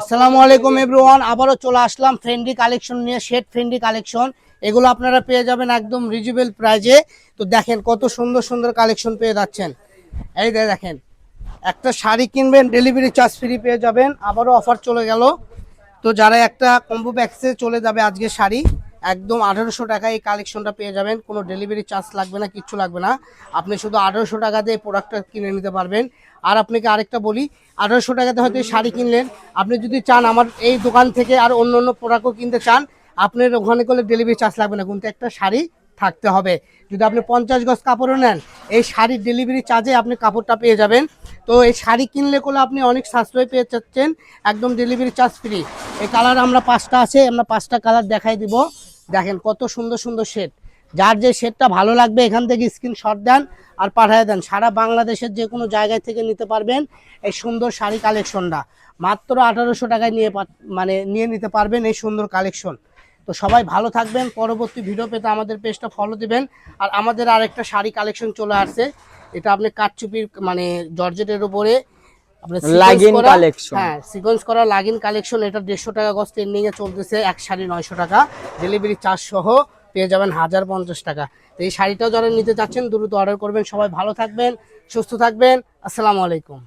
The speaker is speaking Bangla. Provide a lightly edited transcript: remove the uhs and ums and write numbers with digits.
আসসালামু আলাইকুম এভরিওয়ান, আবারও চলে আসলাম ফ্রেন্ডলি কালেকশন নিয়ে। শেড ফ্রেন্ডলি কালেকশন, এগুলো আপনারা পেয়ে যাবেন একদম রিজনেবল প্রাইজে। তো দেখেন কত সুন্দর সুন্দর কালেকশন পেয়ে যাচ্ছেন। এই দেখেন, একটা শাড়ি কিনবেন ডেলিভারি চার্জ ফ্রি পেয়ে যাবেন। আবারও অফার চলে গেল। তো যারা একটা কম্বো প্যাকেজে চলে যাবে আজকে শাড়ি একদম 1800 টাকায় এই কালেকশনটা পেয়ে যাবেন। কোনো ডেলিভারি চার্জ লাগবে না, কিচ্ছু লাগবে না। আপনি শুধু 1800 টাকা দিয়ে প্রোডাক্টটা কিনে নিতে পারবেন। আর আপনাকে আরেকটা বলি, 1800 টাকাতে হয়তো এই শাড়ি কিনলেন, আপনি যদি চান আমার এই দোকান থেকে আর অন্য অন্য প্রোডাক্টও কিনতে চান, আপনার ওখানে করলে ডেলিভারি চার্জ লাগবে না, কিন্তু একটা শাড়ি থাকতে হবে। যদি আপনি 50 গজ কাপড়ও নেন, এই শাড়ির ডেলিভারি চার্জে আপনি কাপড়টা পেয়ে যাবেন। তো এই শাড়ি কিনলে করলে আপনি অনেক সাশ্রয় পেয়ে যাচ্ছেন, একদম ডেলিভারি চার্জ ফ্রি। এই কালার আমরা 5টা আছে, আমরা 5টা কালার দেখাই দিব। দেখেন কত সুন্দর সুন্দর শেড। যার যে শেডটা ভালো লাগবে এখান থেকে স্ক্রিনশট দেন আর পাঠিয়ে দেন। সারা বাংলাদেশের যে কোনো জায়গায় থেকে নিতে পারবেন এই সুন্দর শাড়ি কালেকশনটা। মাত্র 1800 টাকায় নিয়ে নিতে পারবেন এই সুন্দর কালেকশন। তো সবাই ভালো থাকবেন। পরবর্তী ভিডিও পেতে আমাদের পেজটা ফলো দিবেন। আর আমাদের আরেকটা শাড়ি কালেকশন চলে আসছে, এটা আপনি কাঠচুপির জর্জেটের উপরে আপনার লাগিন কালেকশন। হ্যাঁ, সিকোয়েন্স করা লাগিন কালেকশন। এটা 150 টাকা গজ ট্রেন্ডিং এ চলতেছে, এক শাড়ি 900 টাকা, ডেলিভারি চার্জ সহ পেয়ে যাবেন 1050 টাকা। তো এই শাড়িটাও যারা নিতে চাচ্ছেন দ্রুত অর্ডার করবেন। সবাই ভালো থাকবেন, সুস্থ থাকবেন। আসসালামু আলাইকুম।